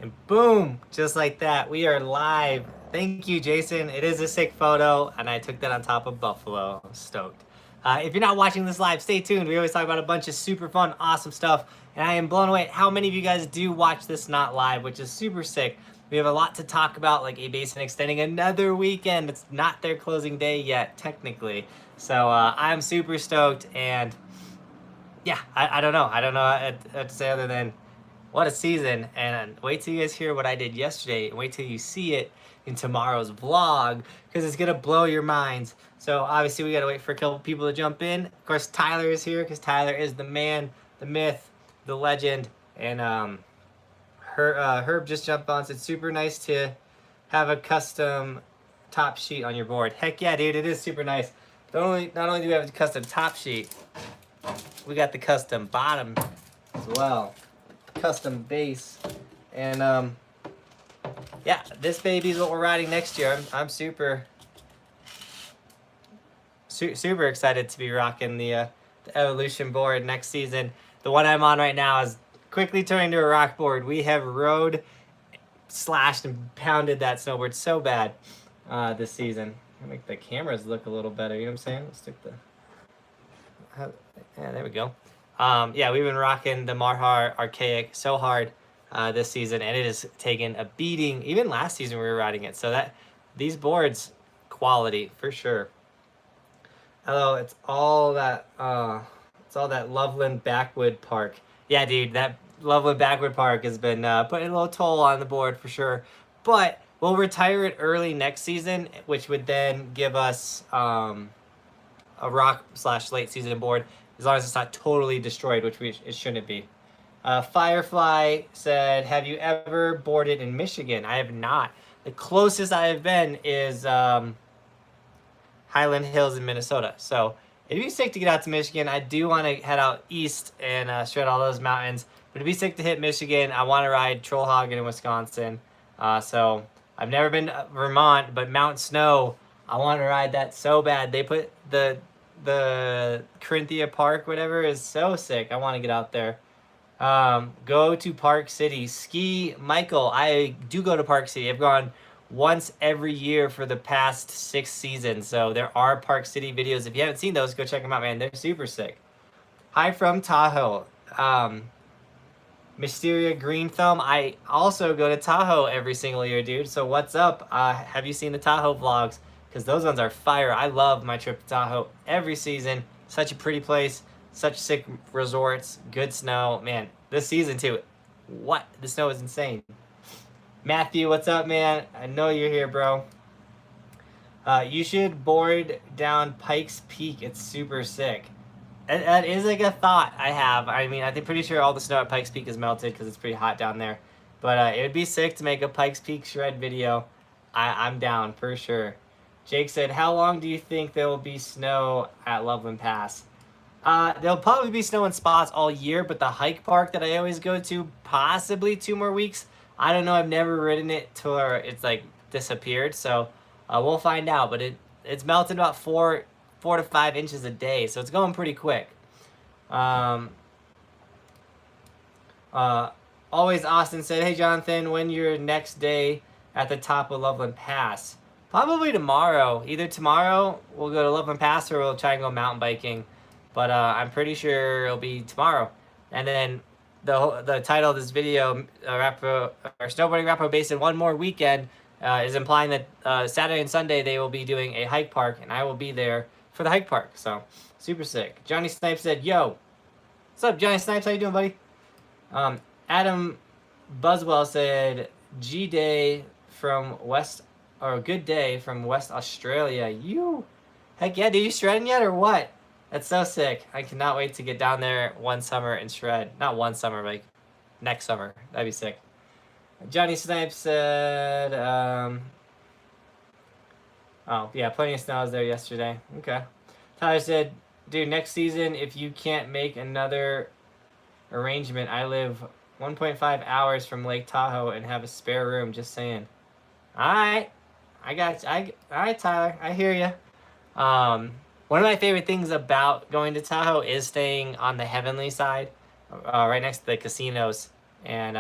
And boom, just like that, we are live. Thank you, Jason. It is a sick photo, and I took that on top of Buffalo. I'm stoked. If you're not watching this live, stay tuned. We always talk about a bunch of super fun, awesome stuff, and I am blown away at how many of you guys do watch this not live, which is super sick. We have a lot to talk about, like A-Basin extending another weekend. It's not their closing day yet, technically. So I'm super stoked, and yeah, I don't know. I don't know what to say other than what a season. And wait till you guys hear what I did yesterday, and wait till you see it in tomorrow's vlog, because it's gonna blow your minds. So obviously we gotta wait for a couple people to jump in. Of course, Tyler is here because Tyler is the man, the myth, the legend. And Herb just jumped on. So it's super nice to have a custom top sheet on your board. Heck yeah, dude, it is super nice. Not only do we have a custom top sheet, we got the custom bottom as well. Custom base. And yeah, this baby is what we're riding next year. I'm super excited to be rocking the Evolution board next season. The one I'm on right now is quickly turning to a rock board. We have rode, slashed, and pounded that snowboard so bad this season. I'll make the cameras look a little better, you know what I'm saying? Let's stick the... Yeah, there we go. Yeah, we've been rocking the Marhar Archaic so hard this season, and it has taken a beating. Even last season we were riding it. So that these boards, quality for sure. Hello, it's all that Loveland Backwood Park. Yeah, dude, that Loveland Backwood Park has been putting a little toll on the board for sure. But we'll retire it early next season, which would then give us a rock/late season board, as long as it's not totally destroyed, which it shouldn't be. Firefly said, have you ever boarded in Michigan? I have not. The closest I have been is Highland Hills in Minnesota. So it'd be sick to get out to Michigan. I do want to head out east and shred all those mountains. But it'd be sick to hit Michigan. I want to ride Trollhagen in Wisconsin. So I've never been to Vermont, but Mount Snow, I want to ride that so bad. They put the Corinthia Park, whatever, is so sick. I want to get out there. Go to Park City. Ski, Michael. I do go to Park City. I've gone once every year for the past 6 seasons. So there are Park City videos. If you haven't seen those, go check them out, man. They're super sick. Hi from Tahoe. Mysteria Green Thumb. I also go to Tahoe every single year, dude. So what's up? Have you seen the Tahoe vlogs? Because those ones are fire. I love my trip to Tahoe every season. Such a pretty place. Such sick resorts. Good snow. Man, this season too. What? The snow is insane. Matthew, what's up, man? I know you're here, bro. You should board down Pikes Peak. It's super sick. That is like a thought I have. I mean, I'm pretty sure all the snow at Pikes Peak is melted because it's pretty hot down there. But it would be sick to make a Pikes Peak shred video. I'm down for sure. Jake said, how long do you think there will be snow at Loveland Pass? There'll probably be snow in spots all year, but the hike park that I always go to, possibly 2 more weeks. I don't know. I've never ridden it till it's like disappeared. So we'll find out. But it's melted about 4 to 5 inches a day. So it's going pretty quick. Always Austin said, hey, Jonathan, when your next day at the top of Loveland Pass? Probably tomorrow. Either tomorrow we'll go to Loveland Pass or we'll try and go mountain biking. But I'm pretty sure it'll be tomorrow. And then the title of this video, Snowboarding Arapahoe Basin One More Weekend, is implying that Saturday and Sunday they will be doing a hike park, and I will be there for the hike park. So, super sick. Johnny Snipes said, yo. What's up, Johnny Snipes? How you doing, buddy? Adam Buswell said, G-Day from good day from West Australia. You, heck yeah, dude, you shredding yet or what? That's so sick. I cannot wait to get down there one summer and shred. Not one summer, but like next summer. That'd be sick. Johnny Snipes said, oh, yeah, plenty of snow. I was there yesterday. Okay. Tyler said, dude, next season, if you can't make another arrangement, I live 1.5 hours from Lake Tahoe and have a spare room. Just saying. All right. I got you. All right, Tyler. I hear you. One of my favorite things about going to Tahoe is staying on the Heavenly side, right next to the casinos. And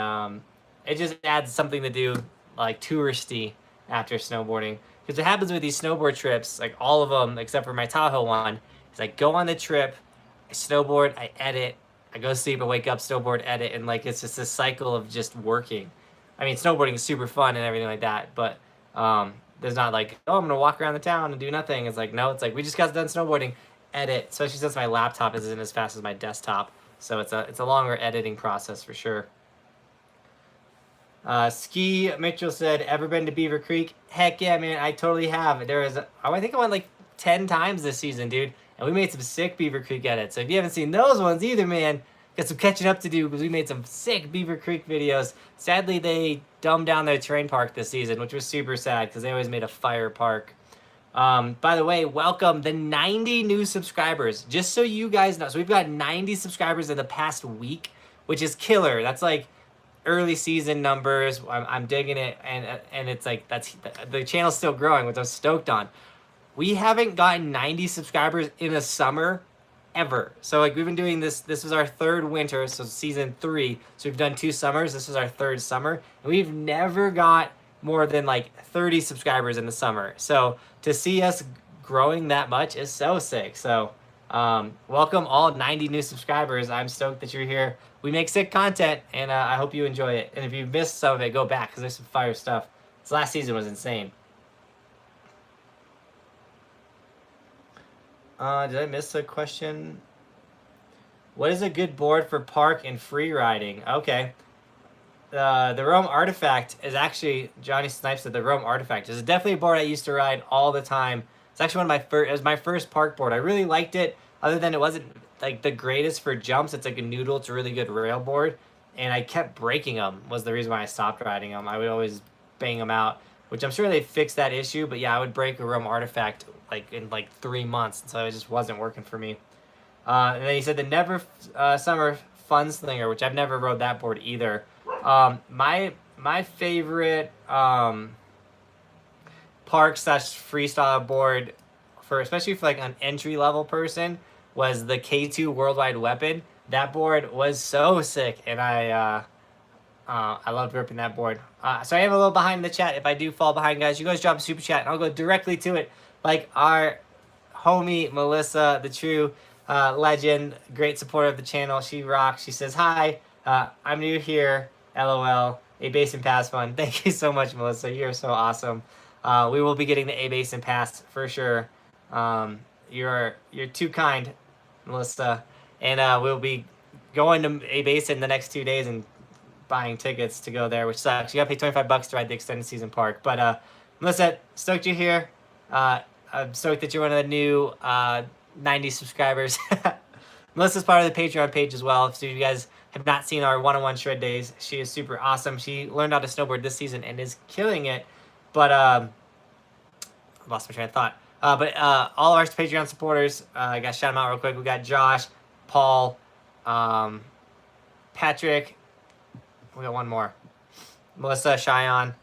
it just adds something to do, like touristy after snowboarding. Because what happens with these snowboard trips, like all of them except for my Tahoe one, is I go on the trip, I snowboard, I edit, I go sleep, I wake up, snowboard, edit, and like it's just a cycle of just working. I mean, snowboarding is super fun and everything like that, but there's not like, oh, I'm gonna walk around the town and do nothing. It's like, no, it's like we just got done snowboarding, edit. Especially since my laptop isn't as fast as my desktop, so it's a longer editing process for sure. Ski Mitchell said, "Ever been to Beaver Creek?" Heck yeah, man! I totally have. I think I went like 10 times this season, dude, and we made some sick Beaver Creek edits. So if you haven't seen those ones either, man, got some catching up to do because we made some sick Beaver Creek videos. Sadly, they dumbed down their terrain park this season, which was super sad because they always made a fire park. By the way, welcome the 90 new subscribers. Just so you guys know, so we've got 90 subscribers in the past week, which is killer. That's like early season numbers. I'm digging it, and it's like the channel's still growing, which I'm stoked on. We haven't gotten 90 subscribers in a summer ever. So like we've been doing this. This was our third winter, so season 3. So we've done 2 summers. This was our 3rd summer, and we've never got more than like 30 subscribers in the summer. So to see us growing that much is so sick. So welcome all 90 new subscribers. I'm stoked that you're here. We make sick content, and I hope you enjoy it. And if you missed some of it, go back because there's some fire stuff. This last season was insane. Did I miss a question? What is a good board for park and free riding? Okay. The Rome Artifact is actually, Johnny Snipes said the Rome Artifact is definitely a board I used to ride all the time. It's actually one of my first, it was my first park board. I really liked it, other than it wasn't like the greatest for jumps. It's like a noodle. It's a really good rail board. And I kept breaking them was the reason why I stopped riding them. I would always bang them out, which I'm sure they fixed that issue. But yeah, I would break a Rome Artifact like in like 3 months. So it just wasn't working for me. And then he said the Never Summer Fun Slinger, which I've never rode that board either. My favorite park / freestyle board for, especially for like an entry level person, was the K2 Worldwide Weapon. That board was so sick, and I loved ripping that board. So I am a little behind in the chat. If I do fall behind, guys, you guys drop a super chat, and I'll go directly to it. Like our homie Melissa, the true legend, great supporter of the channel. She rocks. She says, "Hi, I'm new here. LOL. A Basin Pass fun." Thank you so much, Melissa. You're so awesome. We will be getting the A Basin Pass for sure. You're too kind, Melissa, and we'll be going to A Basin the next 2 days and buying tickets to go there, which sucks. You gotta pay $25 to ride the extended season park. But Melissa, stoked you're here. I'm stoked that you're one of the new 90 subscribers. Melissa's part of the Patreon page as well. So if you guys have not seen our one-on-one shred days, she is super awesome. She learned how to snowboard this season and is killing it. But I lost my train of thought. But all of our Patreon supporters, I got to shout them out real quick. We got Josh, Paul, Patrick. We got one more. Melissa, Cheyenne.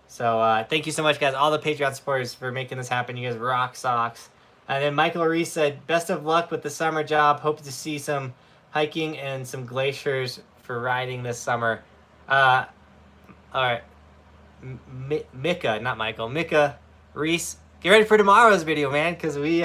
So thank you so much, guys. All the Patreon supporters for making this happen. You guys rock socks. And then Michael Reese said, "Best of luck with the summer job. Hope to see some hiking and some glaciers for riding this summer." All right. Mika, not Michael. Mika Reese, get ready for tomorrow's video, man, because we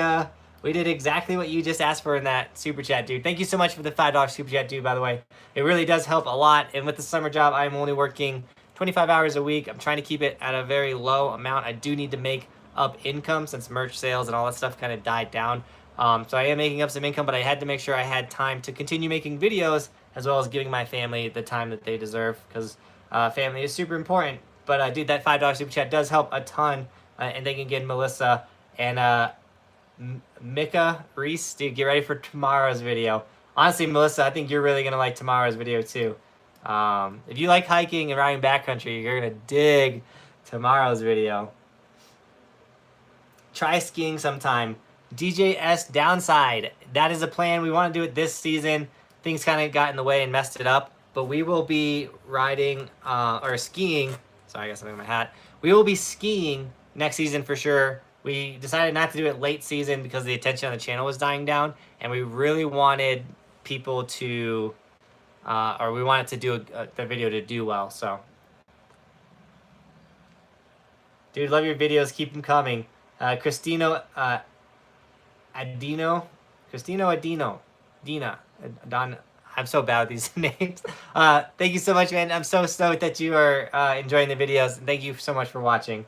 did exactly what you just asked for in that super chat, dude. Thank you so much for the $5 super chat, dude, by the way. It really does help a lot. And with the summer job, I'm only working 25 hours a week. I'm trying to keep it at a very low amount. I do need to make up income since merch sales and all that stuff kind of died down. So I am making up some income, but I had to make sure I had time to continue making videos as well as giving my family the time that they deserve, because family is super important. But dude, that $5 super chat does help a ton. And thank you again, Melissa and Mika Reese. Dude, get ready for tomorrow's video. Honestly, Melissa, I think you're really gonna like tomorrow's video too. If you like hiking and riding backcountry, you're gonna dig tomorrow's video. Try skiing sometime. DJS Downside. That is a plan. We want to do it this season. Things kind of got in the way and messed it up. But we will be riding or skiing. Sorry, I got something in my hat. We will be skiing next season for sure. We decided not to do it late season because the attention on the channel was dying down. And we really wanted people to or we want it to do the video to do well. So, dude, love your videos. Keep them coming. Cristino Adino, Dina, Don. I'm so bad with these names. Thank you so much, man. I'm so stoked that you are enjoying the videos. And thank you so much for watching.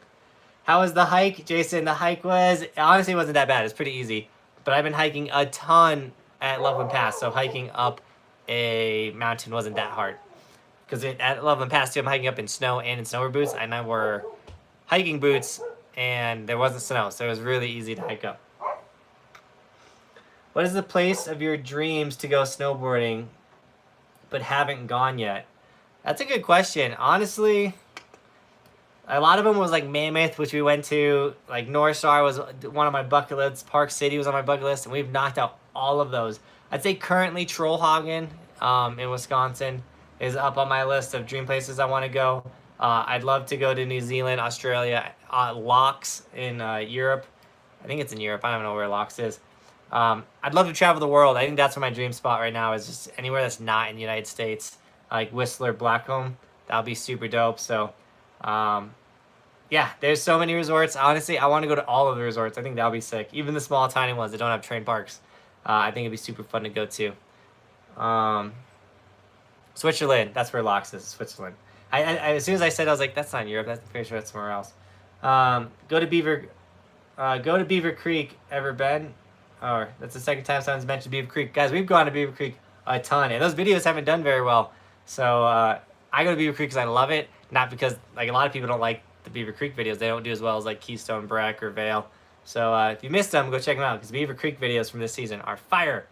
How was the hike, Jason? The hike was, honestly, wasn't that bad. It's pretty easy. But I've been hiking a ton at Loveland Pass, so hiking up a mountain wasn't that hard. Because at Loveland Pass, too, I'm hiking up in snow and in snowboard boots, and I wore hiking boots, and there wasn't snow, so it was really easy to hike up. What is the place of your dreams to go snowboarding, but haven't gone yet? That's a good question. Honestly, a lot of them was like Mammoth, which we went to. Like North Star was one of my bucket lists. Park City was on my bucket list, and we've knocked out all of those. I'd say currently Trollhagen in Wisconsin is up on my list of dream places I want to go. I'd love to go to New Zealand, Australia, Locks in Europe. I think it's in Europe. I don't know where Locks is. I'd love to travel the world. I think that's my dream spot right now is just anywhere that's not in the United States, like Whistler, Blackcomb. That'll be super dope. So, yeah, there's so many resorts. Honestly, I want to go to all of the resorts. I think that'll be sick. Even the small, tiny ones that don't have train parks. I think it'd be super fun to go to. Switzerland. That's where Locks is. Switzerland. I as soon as I said, I was like, that's not in Europe. That's pretty sure that's somewhere else. Go to Beaver Creek. Ever been? Oh, that's the second time someone's mentioned Beaver Creek. Guys, we've gone to Beaver Creek a ton, and those videos haven't done very well. So I go to Beaver Creek because I love it, not because like a lot of people don't like the Beaver Creek videos. They don't do as well as like Keystone, Breck, or Vale. So if you missed them, go check them out because Beaver Creek videos from this season are fire.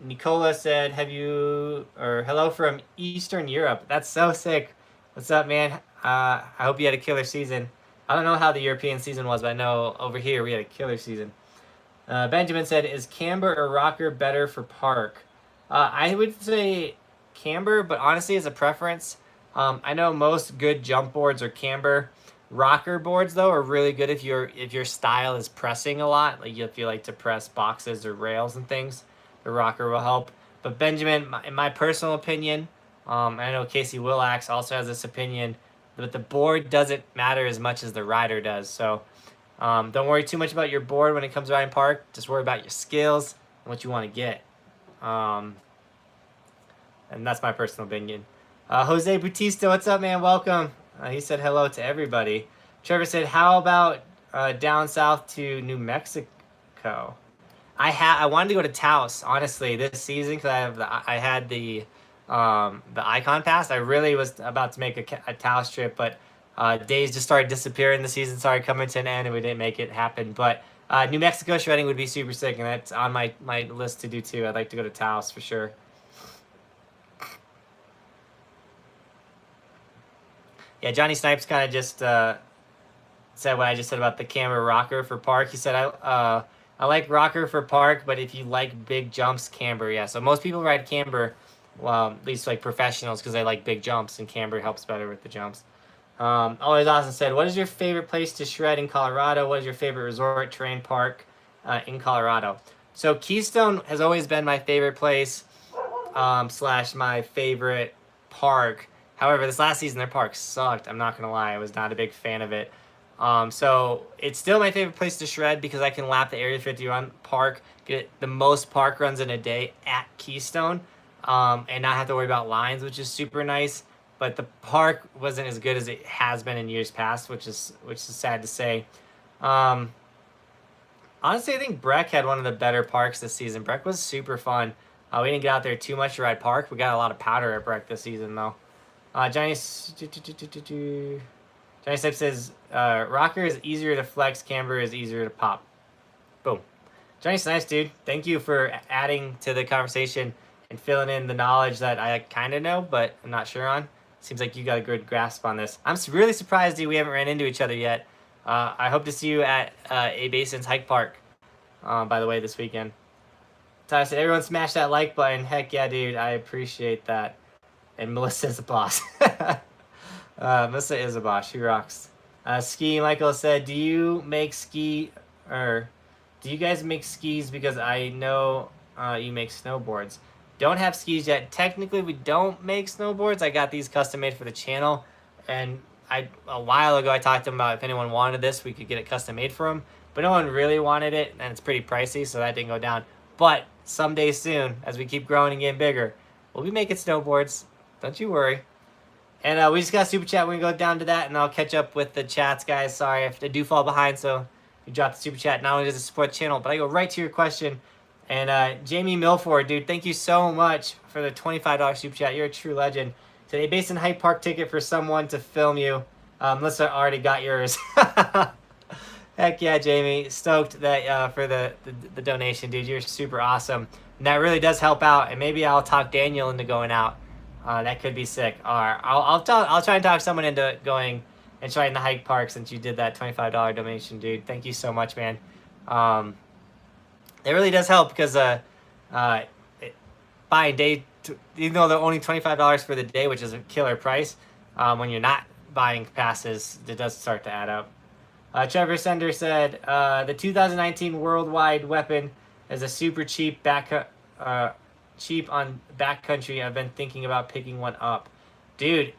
Nicola said, hello from Eastern Europe. That's so sick. What's up, man? I hope you had a killer season. I don't know how the European season was, but I know over here we had a killer season. Benjamin said, is camber or rocker better for park? I would say camber, but honestly, as a preference, I know most good jump boards are camber. Rocker boards, though, are really good if your style is pressing a lot. Like if you like to press boxes or rails and things, the rocker will help. But Benjamin, in my personal opinion, I know Casey Willax also has this opinion, but the board doesn't matter as much as the rider does. So don't worry too much about your board when it comes to riding park. Just worry about your skills and what you want to get. And that's my personal opinion. Jose Bautista, what's up, man? Welcome. He said hello to everybody. Trevor said, how about down south to New Mexico? I wanted to go to Taos, honestly, this season because I had the Icon Pass. I really was about to make a Taos trip, but days just started disappearing. The season started coming to an end, and we didn't make it happen. But New Mexico shredding would be super sick, and that's on my list to do too. I'd like to go to Taos for sure. Yeah, Johnny Snipes kind of just said what I just said about the camber rocker for park. He said, I like rocker for park, but if you like big jumps, camber. Yeah, so most people ride camber, well, at least like professionals, because they like big jumps, and camber helps better with the jumps. Always Awesome said, what is your favorite place to shred in Colorado? What is your favorite resort, terrain park in Colorado? So Keystone has always been my favorite place, slash my favorite park. However, this last season, their park sucked. I'm not going to lie. I was not a big fan of it. So it's still my favorite place to shred because I can lap the Area 51 park, get the most park runs in a day at Keystone, and not have to worry about lines, which is super nice. But the park wasn't as good as it has been in years past, which is sad to say. Honestly, I think Breck had one of the better parks this season. Breck was super fun. We didn't get out there too much to ride park. We got a lot of powder at Breck this season, though. Johnny Snipes says, rocker is easier to flex, camber is easier to pop. Boom. Johnny Snipes, dude, thank you for adding to the conversation and filling in the knowledge that I kind of know, but I'm not sure on. Seems like you got a good grasp on this. I'm really surprised we haven't ran into each other yet. I hope to see you at a Basin's Hike Park, by the way, this weekend. Tyler said, everyone smash that like button. Heck yeah, dude, I appreciate that. And Melissa's a boss. Melissa is a boss. She rocks. Ski Michael said, do you guys make skis? Because I know you make snowboards. Don't have skis yet. Technically, we don't make snowboards. I got these custom made for the channel, and a while ago I talked to them about if anyone wanted this, we could get it custom made for them. But no one really wanted it, and it's pretty pricey, so that didn't go down. But someday soon, as we keep growing and getting bigger, we'll be making snowboards. Don't you worry. And we just got a super chat. We're going to go down to that, and I'll catch up with the chats, guys. Sorry if I do fall behind, so you drop the super chat. Not only does it support the channel, but I go right to your question. And Jamie Milford, dude, thank you so much for the $25 super chat. You're a true legend. Today, Basin Hike Park ticket for someone to film you. Melissa already got yours. Heck yeah, Jamie. Stoked that for the donation, dude. You're super awesome. And that really does help out. And maybe I'll talk Daniel into going out. That could be sick. Or I'll try and talk someone into going and trying the hike park since you did that $25 donation, dude. Thank you so much, man. It really does help because buying day, even though they're only $25 for the day, which is a killer price, when you're not buying passes, it does start to add up. Trevor Sender said, the 2019 Worldwide Weapon is a super cheap cheap on backcountry. I've been thinking about picking one up. Dude,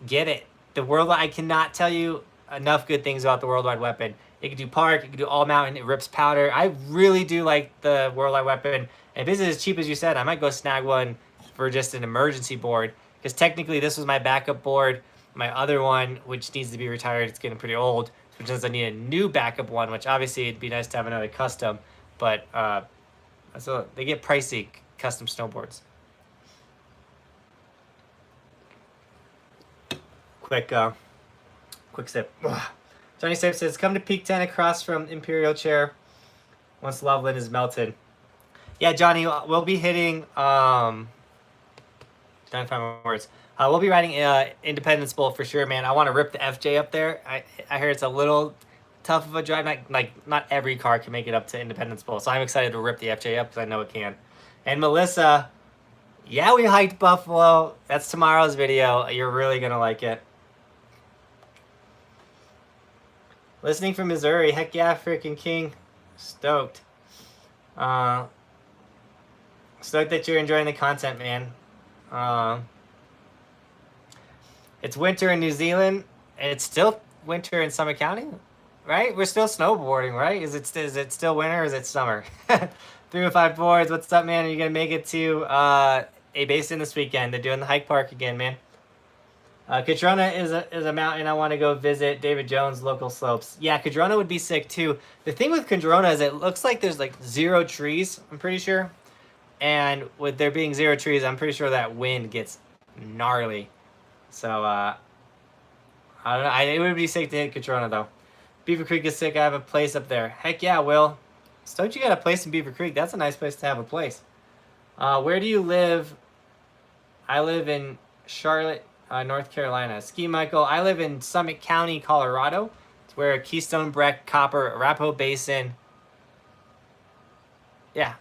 get it. The Worldwide, I cannot tell you enough good things about the Worldwide Weapon. It can do park, it can do all mountain, it rips powder. I really do like the Worldwide Weapon. And if this is as cheap as you said, I might go snag one for just an emergency board. Because technically this was my backup board. My other one, which needs to be retired, it's getting pretty old, which means I need a new backup one, which obviously it'd be nice to have another custom, but so they get pricey, custom snowboards. Quick sip. Johnny Sape says, come to Peak 10 across from Imperial Chair once Loveland is melted. Yeah, Johnny, we'll be hitting, trying to find my words. We'll be riding Independence Bowl for sure, man. I want to rip the FJ up there. I heard it's a little tough of a drive. Not every car can make it up to Independence Bowl, so I'm excited to rip the FJ up because I know it can. And Melissa, yeah, we hiked Buffalo. That's tomorrow's video. You're really gonna like it. Listening from Missouri, heck yeah, freaking king. Stoked. Stoked that you're enjoying the content, man. It's winter in New Zealand, and it's still winter in Summit County, right? We're still snowboarding, right? Is it still winter or is it summer? 305 boards, what's up, man? Are you going to make it to a Basin this weekend? They're doing the hike park again, man. Cadrona is a mountain I want to go visit. David Jones, local slopes. Yeah, Cadrona would be sick, too. The thing with Cadrona is it looks like there's, like, 0 trees, I'm pretty sure. And with there being 0 trees, I'm pretty sure that wind gets gnarly. So, I don't know. It would be sick to hit Catrona, though. Beaver Creek is sick. I have a place up there. Heck yeah, Will. Stoked you got a place in Beaver Creek. That's a nice place to have a place. Where do you live? I live in Charlotte, North Carolina. Ski Michael. I live in Summit County, Colorado. It's where Keystone, Breck, Copper, Arapahoe Basin, yeah,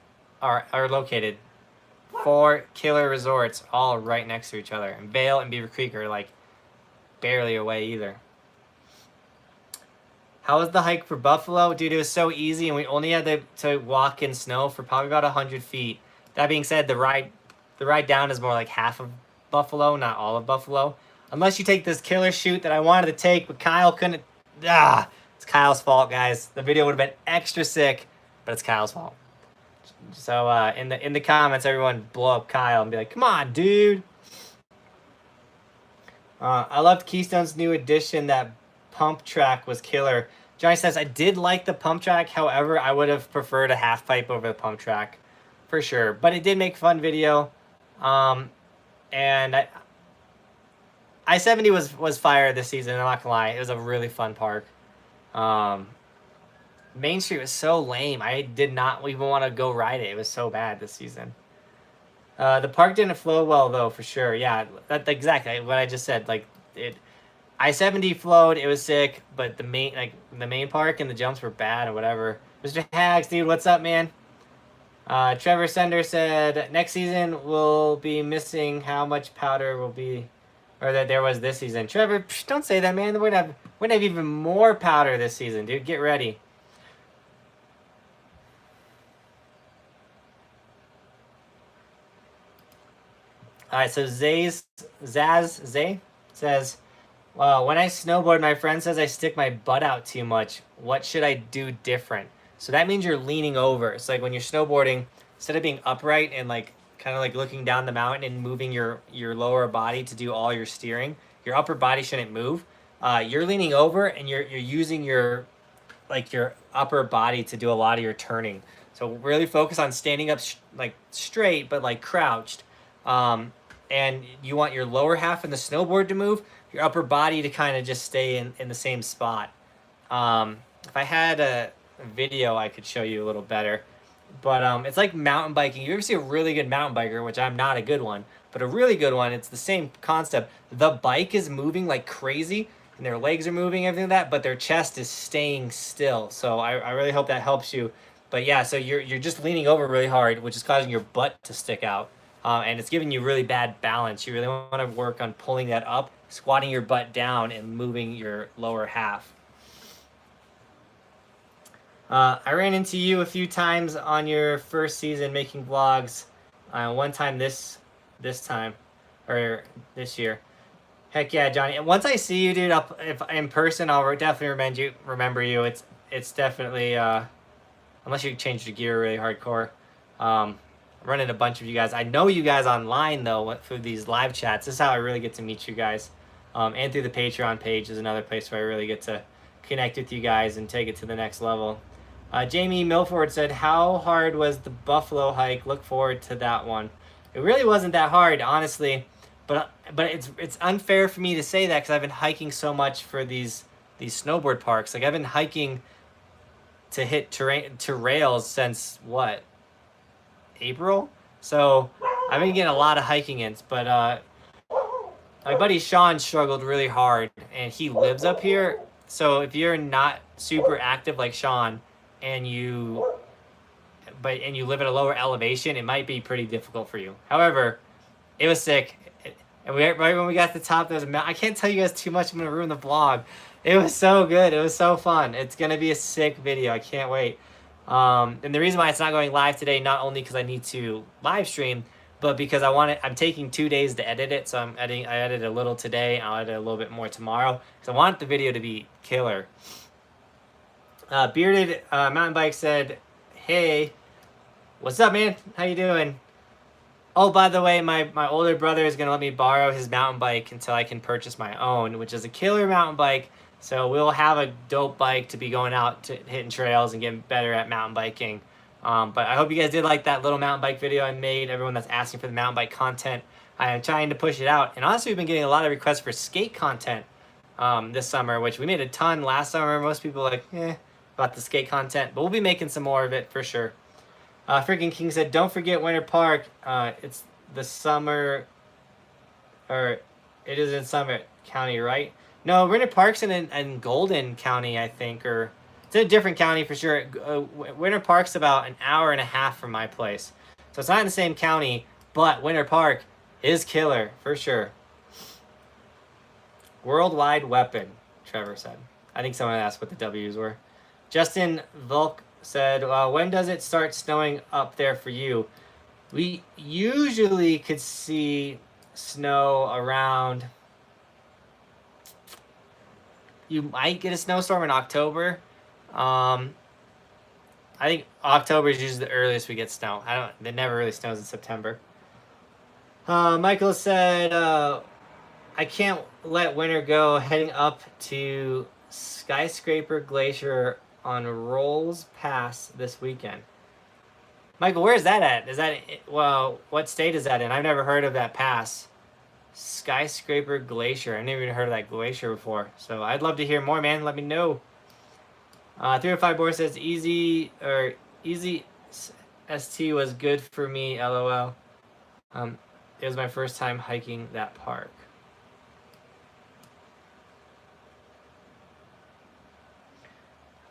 are located. 4 killer resorts all right next to each other. And Vail and Beaver Creek are like barely away either. How was the hike for Buffalo? Dude, it was so easy and we only had to walk in snow for probably about 100 feet. That being said, the ride down is more like half of Buffalo, not all of Buffalo. Unless you take this killer chute that I wanted to take, but Kyle couldn't. It's Kyle's fault, guys. The video would have been extra sick, but it's Kyle's fault. So in the comments, everyone blow up Kyle and be like, "Come on, dude!" I loved Keystone's new addition. That pump track was killer. Johnny says, "I did like the pump track. However, I would have preferred a half pipe over the pump track, for sure. But it did make fun video. And I-70 was fire this season. I'm not gonna lie, it was a really fun park. Main Street was so lame. I did not even want to go ride it. It was so bad this season. The park didn't flow well though, for sure. Yeah, that's exactly what I just said. Like I-70 flowed. It was sick, but the main park and the jumps were bad or whatever. Mr. Hags, dude, what's up, man? Trevor Sender said next season we'll be missing how much powder will be, or that there was this season. Trevor, don't say that, man. We're gonna have even more powder this season, dude. Get ready. All right, so Zay says, well, when I snowboard, my friend says I stick my butt out too much. What should I do different? So that means you're leaning over. It's like when you're snowboarding, instead of being upright and like kind of like looking down the mountain and moving your lower body to do all your steering, your upper body shouldn't move. You're leaning over and you're using your upper body to do a lot of your turning. So really focus on standing up like straight but like crouched. And you want your lower half in the snowboard to move, your upper body to kind of just stay in the same spot. If I had a video, I could show you a little better. But it's like mountain biking. You ever see a really good mountain biker, which I'm not a good one, but a really good one, it's the same concept. The bike is moving like crazy, and their legs are moving, everything like that, but their chest is staying still. So I really hope that helps you. But yeah, so you're just leaning over really hard, which is causing your butt to stick out. And it's giving you really bad balance. You really want to work on pulling that up, squatting your butt down, and moving your lower half. I ran into you a few times on your first season making vlogs. One time this year. Heck yeah, Johnny. Once I see you, dude, if in person, I'll definitely remember you. It's definitely unless you changed your gear really hardcore. I'm running a bunch of you guys. I know you guys online though through these live chats. This is how I really get to meet you guys. And through the Patreon page is another place where I really get to connect with you guys and take it to the next level. Jamie Milford said, how hard was the Buffalo hike? Look forward to that one. It really wasn't that hard, honestly. But it's unfair for me to say that because I've been hiking so much for these snowboard parks. Like I've been hiking to hit rails since what? April? So I've been getting a lot of hiking in, but my buddy Sean struggled really hard and he lives up here. So if you're not super active like Sean and you live at a lower elevation, it might be pretty difficult for you. However, it was sick. And right when we got to the top, there was a mountain. I can't tell you guys too much. I'm going to ruin the vlog. It was so good. It was so fun. It's going to be a sick video. I can't wait. And the reason why it's not going live today, not only because I need to live stream, but because I'm taking 2 days to edit it. So I edited a little today. I'll edit a little bit more tomorrow because I want the video to be killer. Bearded Mountain Bike said, hey, what's up, man? How you doing? Oh, by the way, my older brother is going to let me borrow his mountain bike until I can purchase my own, which is a killer mountain bike. So we'll have a dope bike to be going out to hitting trails and getting better at mountain biking. But I hope you guys did like that little mountain bike video I made. Everyone that's asking for the mountain bike content, I am trying to push it out. And honestly, we've been getting a lot of requests for skate content this summer, which we made a ton last summer. Most people are like, about the skate content. But we'll be making some more of it for sure. Freaking King said, don't forget Winter Park. It's the summer, or it is in Summit County, right? No, Winter Park's in Golden County, I think, or it's in a different county for sure. Winter Park's about an hour and a half from my place. So it's not in the same county, but Winter Park is killer, for sure. Worldwide weapon, Trevor said. I think someone asked what the W's were. Justin Volk said, when does it start snowing up there for you? We usually could see snow around... You might get a snowstorm in October. I think October is usually the earliest we get snow. It never really snows in September. Michael said, I can't let winter go. Heading up to Skyscraper Glacier on Rolls Pass this weekend. Michael, where is that at? Is that, well, what state is that in? I've never heard of that pass. Skyscraper Glacier. I've never even heard of that glacier before. So I'd love to hear more, man. Let me know. 305 Board says easy ST was good for me, LOL. It was my first time hiking that park.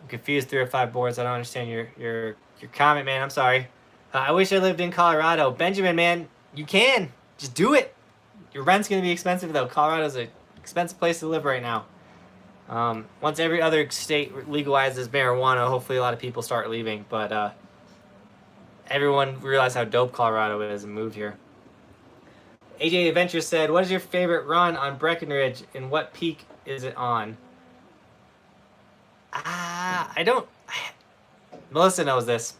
I'm confused, 305 Boards. I don't understand your comment, man. I'm sorry. I wish I lived in Colorado. Benjamin, man, you can. Just do it. Your rent's going to be expensive, though. Colorado's an expensive place to live right now. Once every other state legalizes marijuana, hopefully a lot of people start leaving. But everyone realized how dope Colorado is and moved here. AJ Adventure said, what is your favorite run on Breckenridge and what peak is it on? I don't... Melissa knows this.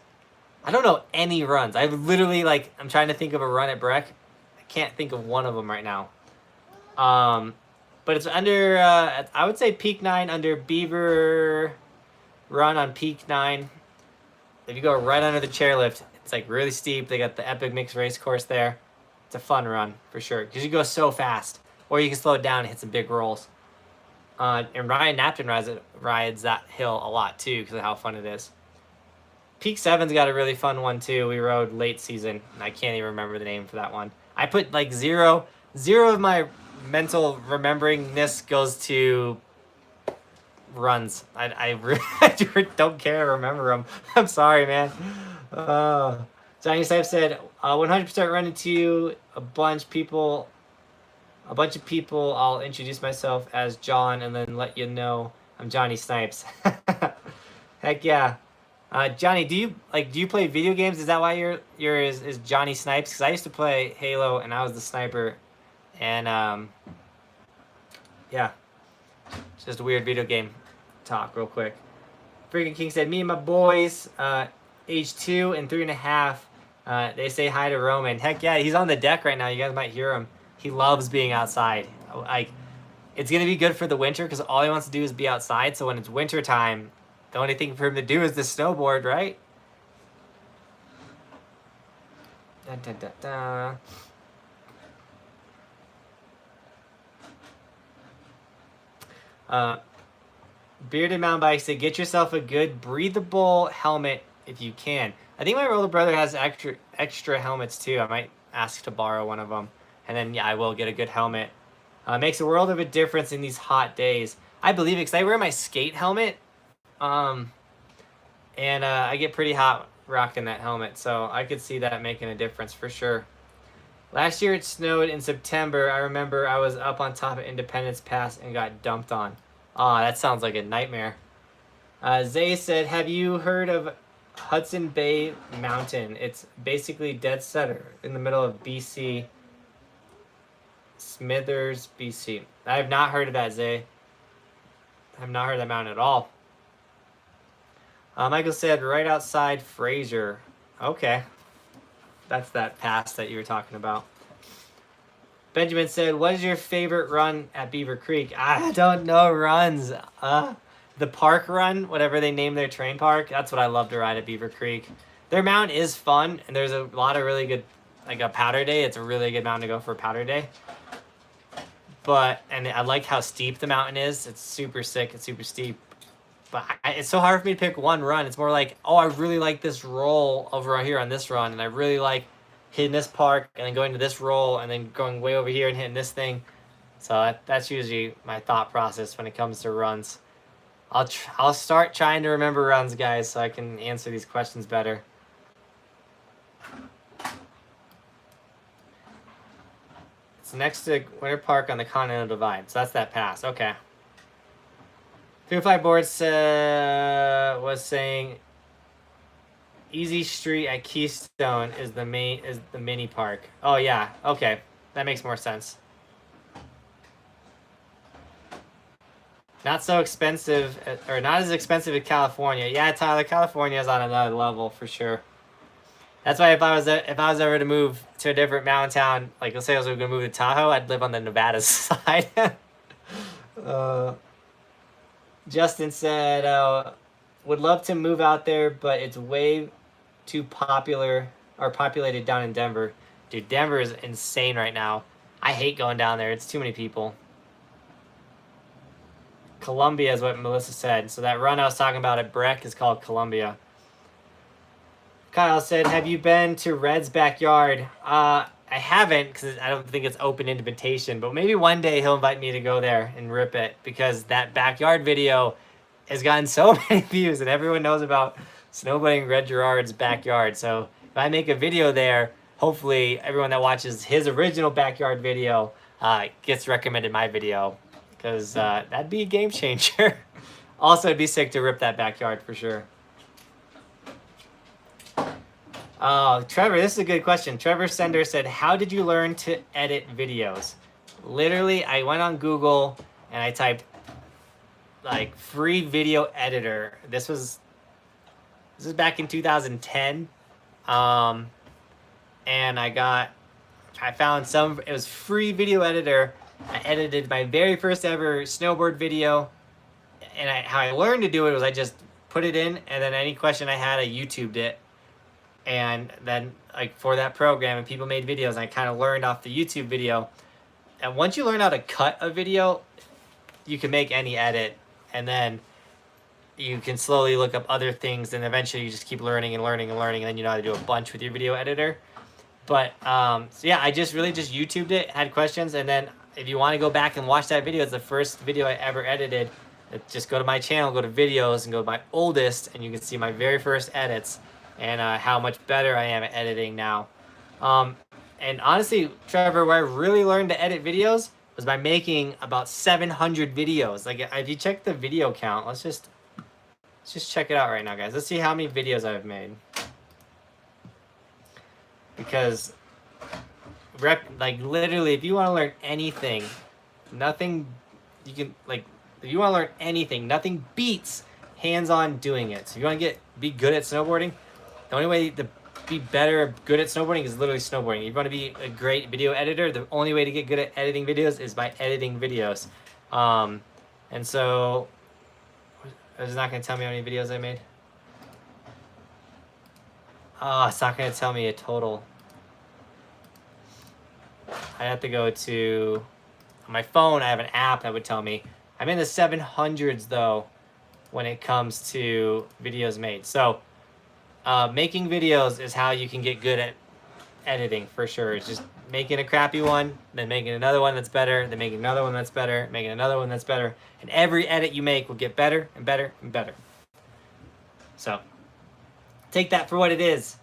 I don't know any runs. I've literally, like, I'm trying to think of a run at Breck. I can't think of one of them right now. But it's under, I would say peak 9 under Beaver run on peak 9. If you go right under the chairlift, it's like really steep. They got the epic mixed race course there. It's a fun run for sure because you go so fast, or you can slow it down and hit some big rolls. And Ryan Napton rides that hill a lot too because of how fun it is. Peak 7's got a really fun one too. We rode late season. And I can't even remember the name for that one. I put like zero of my mental rememberingness goes to runs. I really don't care to remember them. I'm sorry, man. Johnny Stipe said, 100% run into a bunch of people. I'll introduce myself as John and then let you know I'm Johnny Snipes. Heck yeah. Johnny, do you play video games? Is that why you're is Johnny Snipes? Because I used to play Halo and I was the sniper. And yeah. It's just a weird video game talk real quick. Freaking King said, me and my boys, age 2 and 3.5, they say hi to Roman. Heck yeah, he's on the deck right now. You guys might hear him. He loves being outside. Like, it's going to be good for the winter because all he wants to do is be outside. So when it's winter time, the only thing for him to do is the snowboard, right? Dun, dun, dun, dun. Bearded Mountain Bike said, get yourself a good breathable helmet if you can. I think my older brother has extra helmets too. I might ask to borrow one of them. And then, yeah, I will get a good helmet. Makes a world of a difference in these hot days. I believe it because I wear my skate helmet. And I get pretty hot rocking that helmet. So I could see that making a difference for sure. Last year it snowed in September. I remember I was up on top of Independence Pass and got dumped on. Aw, that sounds like a nightmare. Zay said, have you heard of Hudson Bay Mountain? It's basically dead center in the middle of BC. Smithers, BC. I have not heard of that, Zay. I have not heard of that mountain at all. Michael said, right outside Fraser. Okay. That's that pass that you were talking about. Benjamin said, what is your favorite run at Beaver Creek? I don't know runs. The park run, whatever they name their train park, that's what I love to ride at Beaver Creek. Their mountain is fun, and there's a lot of really good, like a powder day. It's a really good mountain to go for a powder day. And I like how steep the mountain is. It's super sick. It's super steep. But it's so hard for me to pick one run. It's more like, oh, I really like this roll over here on this run, and I really like hitting this park and then going to this roll and then going way over here and hitting this thing. So that's usually my thought process when it comes to runs. I'll start trying to remember runs, guys, so I can answer these questions better. It's next to Winter Park on the Continental Divide, so that's that pass. Okay. 305 Boards was saying Easy Street at Keystone is the mini park. Oh yeah, okay, that makes more sense. Not so expensive, or not as expensive as California. Yeah, Tyler, California is on another level for sure. That's why if I was ever to move to a different mountain town, like let's say I was going to move to Tahoe, I'd live on the Nevada side. Justin said, would love to move out there, but it's way too populated down in Denver. Dude, Denver is insane right now. I hate going down there. It's too many people. Columbia is what Melissa said. So that run I was talking about at Breck is called Columbia. Kyle said, have you been to Red's backyard? I haven't because I don't think it's open invitation, but maybe one day he'll invite me to go there and rip it because that backyard video has gotten so many views and everyone knows about snowboarding Red Gerard's backyard. So if I make a video there, hopefully everyone that watches his original backyard video gets recommended my video because that'd be a game changer. Also, it'd be sick to rip that backyard for sure. Oh, Trevor, this is a good question. Trevor Sender said, how did you learn to edit videos? Literally, I went on Google and I typed like free video editor. This was back in 2010. And I found it was free video editor. I edited my very first ever snowboard video. And how I learned to do it was I just put it in, and then any question I had, I YouTubed it. And then like for that program, and people made videos, and I kind of learned off the YouTube video. And once you learn how to cut a video, you can make any edit, and then you can slowly look up other things, and eventually you just keep learning and learning and learning, and then you know how to do a bunch with your video editor. But so yeah, I just YouTubed it, had questions, and then if you want to go back and watch that video, it's the first video I ever edited. Just go to my channel, go to videos, and go to my oldest, and you can see my very first edits and how much better I am at editing now. And honestly, Trevor, where I really learned to edit videos was by making about 700 videos. Like if you check the video count, let's just check it out right now, guys. Let's see how many videos I've made. Because like literally, if you want to learn anything, nothing you can like. If you want to learn anything, nothing beats hands-on doing it. So if you want to be good at snowboarding, the only way to be good at snowboarding is literally snowboarding. If you want to be a great video editor, the only way to get good at editing videos is by editing videos. And so, it's not going to tell me how many videos I made. Oh, it's not going to tell me a total. I have to go to on my phone. I have an app that would tell me. I'm in the 700s though when it comes to videos made. So making videos is how you can get good at editing for sure. It's just making a crappy one, then making another one that's better, then making another one that's better, making another one that's better. And every edit you make will get better and better and better. So take that for what it is.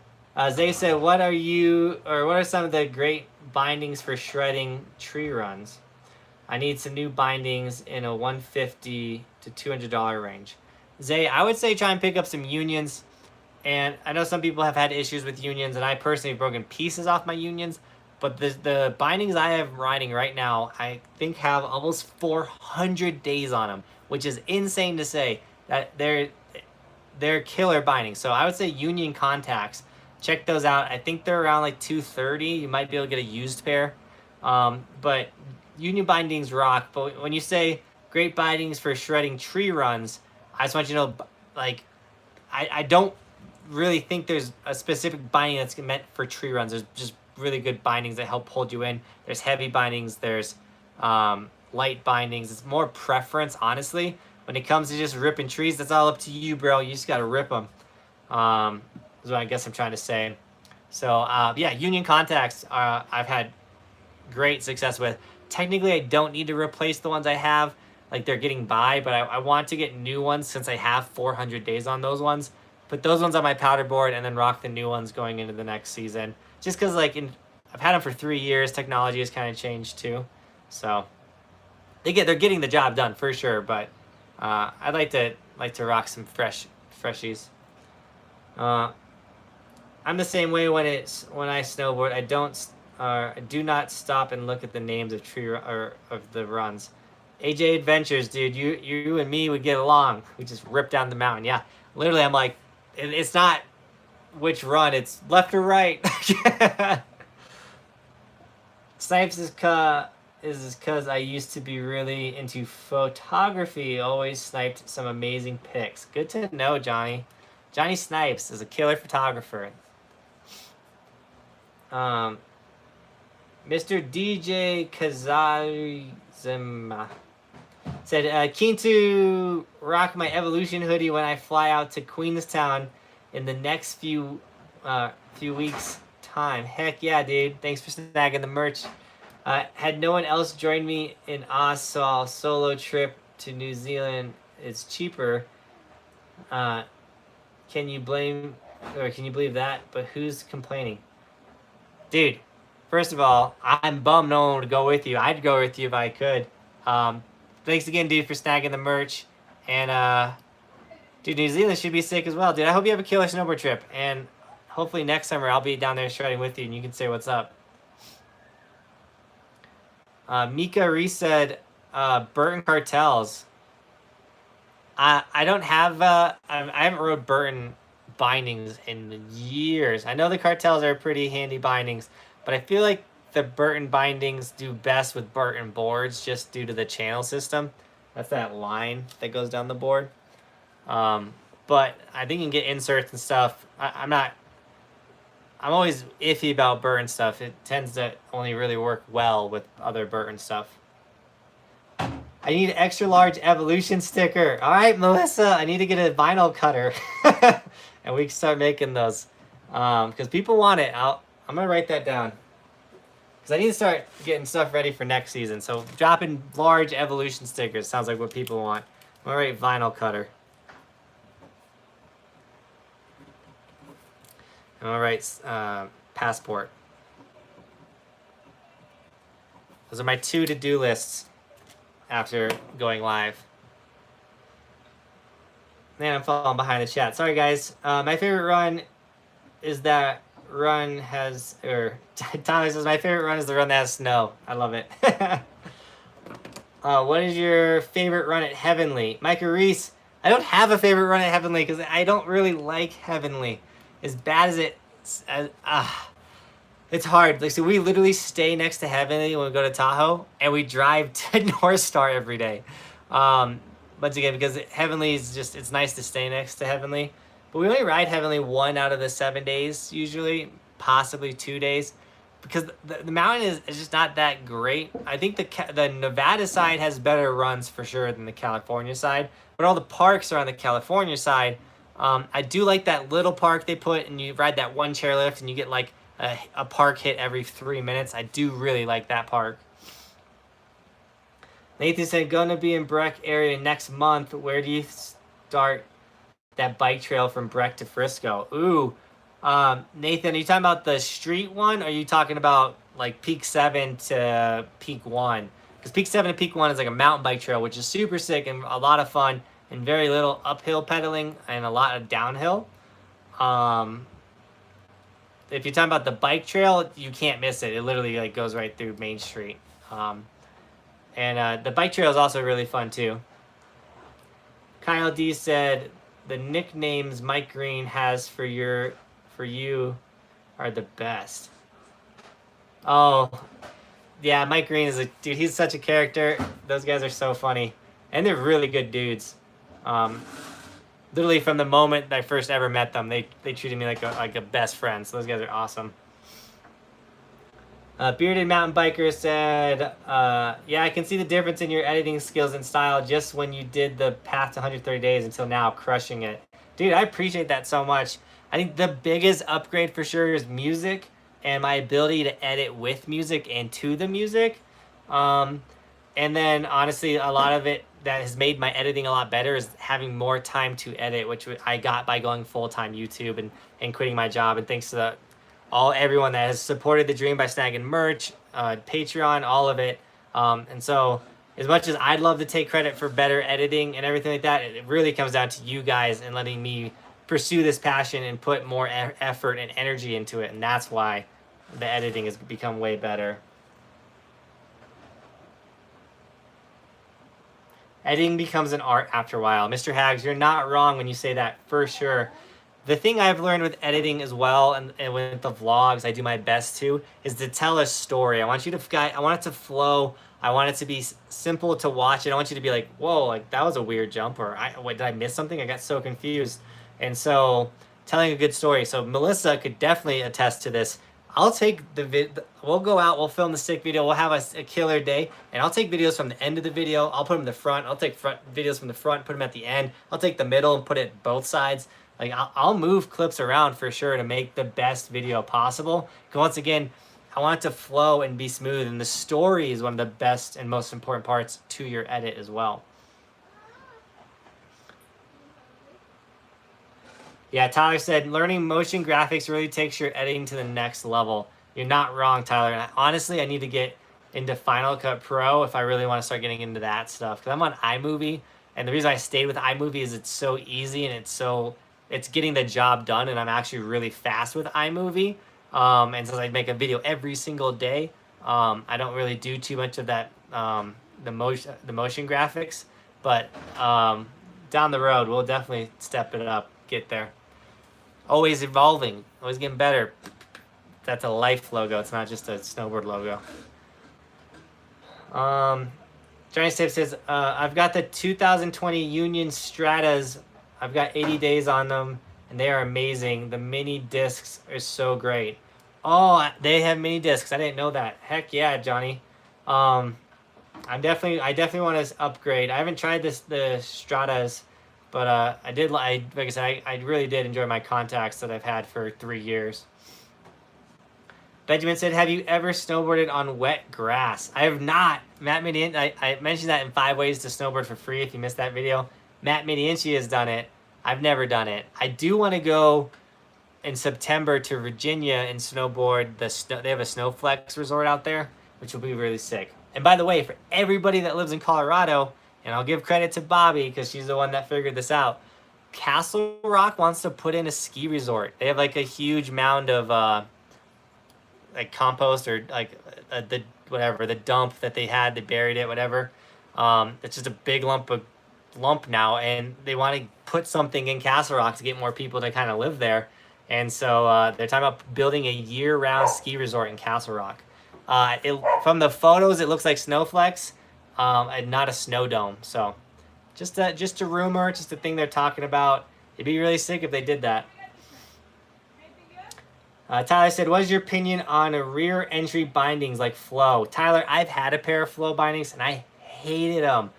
Zay said, what are some of the great bindings for shredding tree runs? I need some new bindings in a $150 to $200 range. Zay, I would say try and pick up some unions. And I know some people have had issues with unions, and I personally have broken pieces off my unions. But the bindings I have riding right now, I think have almost 400 days on them, which is insane to say. That they're killer bindings. So I would say union contacts. Check those out. I think they're around like $230. You might be able to get a used pair. But union bindings rock. But when you say great bindings for shredding tree runs, I just want you to know, like, I don't really think there's a specific binding that's meant for tree runs. There's just really good bindings that help hold you in. There's heavy bindings. There's light bindings. It's more preference, honestly. When it comes to just ripping trees, that's all up to you, bro. You just got to rip them. Is what I guess I'm trying to say. So, yeah, union contacts I've had great success with. Technically, I don't need to replace the ones I have. Like, they're getting by, but I want to get new ones since I have 400 days on those ones. Put those ones on my powder board and then rock the new ones going into the next season. Just because, like, I've had them for 3 years. Technology has kind of changed, too. So, they're getting the job done, for sure. But I'd like to rock some freshies. I'm the same way when I snowboard. I do not stop and look at the names of of the runs. AJ Adventures, dude, you and me would get along. We just rip down the mountain. Yeah, literally, I'm like, it's not which run, it's left or right. Snipes is because I used to be really into photography. Always sniped some amazing pics. Good to know, Johnny. Johnny Snipes is a killer photographer. Mr. DJ Kazazima said, keen to rock my Evolution hoodie when I fly out to Queenstown in the next few weeks' time. Heck yeah, dude. Thanks for snagging the merch. Had no one else joined me in Oz, so I'll solo trip to New Zealand. It's cheaper. Can you believe that? But who's complaining? Dude, first of all, I'm bummed no one would go with you. I'd go with you if I could. Thanks again, dude, for snagging the merch. And, dude, New Zealand should be sick as well. Dude, I hope you have a killer snowboard trip. And hopefully next summer I'll be down there shredding with you and you can say what's up. Mika Reese said, Burton cartels. I don't have, I haven't rode Burton bindings in years. I know the cartels are pretty handy bindings, but I feel like the Burton bindings do best with Burton boards just due to the channel system. That's that line that goes down the board. But I think you can get inserts and stuff. I'm always iffy about Burton stuff. It tends to only really work well with other Burton stuff. I need an extra large Evolution sticker. All right, Melissa, I need to get a vinyl cutter. And we can start making those. Because people want it. I'm going to write that down. Because I need to start getting stuff ready for next season. So dropping large Evolution stickers sounds like what people want. I'm going to write vinyl cutter. I'm going to write passport. Those are my 2 to-do lists after going live. Man, I'm falling behind the chat. Sorry, guys. My favorite run is that run has, or Tommy says, my favorite run is the run that has snow. I love it. What is your favorite run at Heavenly? Micah Reese, I don't have a favorite run at Heavenly because I don't really like Heavenly. As bad as it's hard. Like, so we literally stay next to Heavenly when we go to Tahoe, and we drive to North Star every day. Once again, because Heavenly is just, it's nice to stay next to Heavenly. But we only ride Heavenly 1 out of the 7 days, usually, possibly 2 days. Because the mountain is just not that great. I think the Nevada side has better runs for sure than the California side. But all the parks are on the California side. I do like that little park they put, and you ride that one chairlift, and you get like a park hit every 3 minutes. I do really like that park. Nathan said, gonna be in Breck area next month. Where do you start that bike trail from Breck to Frisco? Ooh, Nathan, are you talking about the street one? Or are you talking about like Peak 7 to Peak 1? Because Peak 7 to Peak 1 is like a mountain bike trail, which is super sick and a lot of fun and very little uphill pedaling and a lot of downhill. If you're talking about the bike trail, you can't miss it. It literally like goes right through Main Street. And the bike trail is also really fun too. Kyle D said, the nicknames Mike Green has for you are the best. Oh, yeah, Mike Green is dude, he's such a character. Those guys are so funny. And they're really good dudes. Literally from the moment I first ever met them, they treated me like a best friend. So those guys are awesome. Bearded Mountain Biker said, yeah, I can see the difference in your editing skills and style just when you did the path to 130 days until now, crushing it. Dude, I appreciate that so much. I think the biggest upgrade for sure is music and my ability to edit with music and to the music. And then honestly, a lot of it that has made my editing a lot better is having more time to edit, which I got by going full-time YouTube and quitting my job. And thanks to everyone that has supported the dream by snagging merch, Patreon, all of it. And so as much as I'd love to take credit for better editing and everything like that, it really comes down to you guys and letting me pursue this passion and put more effort and energy into it. And that's why the editing has become way better. Editing becomes an art after a while. Mr. Hags, you're not wrong when you say that, for sure. The thing I've learned with editing as well, and with the vlogs I do my best to, is to tell a story. I want it to flow. I want it to be simple to watch. I don't want you to be like, whoa, like that was a weird jump, or did I miss something? I got so confused. And so telling a good story. So Melissa could definitely attest to this. I'll take we'll go out, we'll film the sick video, we'll have a killer day, and I'll take videos from the end of the video, I'll put them in the front, I'll take videos from the front, put them at the end, I'll take the middle and put it both sides. Like, I'll move clips around for sure to make the best video possible. Because once again, I want it to flow and be smooth, and the story is one of the best and most important parts to your edit as well. Yeah, Tyler said, learning motion graphics really takes your editing to the next level. You're not wrong, Tyler. And honestly, I need to get into Final Cut Pro if I really want to start getting into that stuff. Because I'm on iMovie, and the reason I stayed with iMovie is it's so easy and it's so it's getting the job done, and I'm actually really fast with iMovie. And since I make a video every single day, I don't really do too much of that the motion graphics. But down the road, we'll definitely step it up, get there. Always evolving, always getting better. That's a life logo. It's not just a snowboard logo. Johnny Stave says, I've got the 2020 Union Stratas. I've got 80 days on them, and they are amazing. The mini discs are so great. Oh, they have mini discs. I didn't know that. Heck yeah, Johnny. I definitely want to upgrade. I haven't tried the Stratas, but like I said, I really did enjoy my contacts that I've had for 3 years. Benjamin said, have you ever snowboarded on wet grass? I have not. Matt Median, I mentioned that in 5 ways to snowboard for free if you missed that video. Matt Medianchi has done it. I've never done it. I do want to go in September to Virginia and snowboard. They have a Snowflex resort out there, which will be really sick. And by the way, for everybody that lives in Colorado, and I'll give credit to Bobby because she's the one that figured this out, Castle Rock wants to put in a ski resort. They have like a huge mound of like compost or like the dump that they had, they buried it, whatever. It's just a big lump now, and they want to put something in Castle Rock to get more people to kind of live there. And so they're talking about building a year-round ski resort in Castle Rock. From the photos, it looks like Snowflex, and not a snow dome. So just a rumor, just a thing they're talking about. It'd be really sick if they did that. Tyler said, what is your opinion on rear entry bindings like Flow? Tyler, I've had a pair of Flow bindings, and I hated them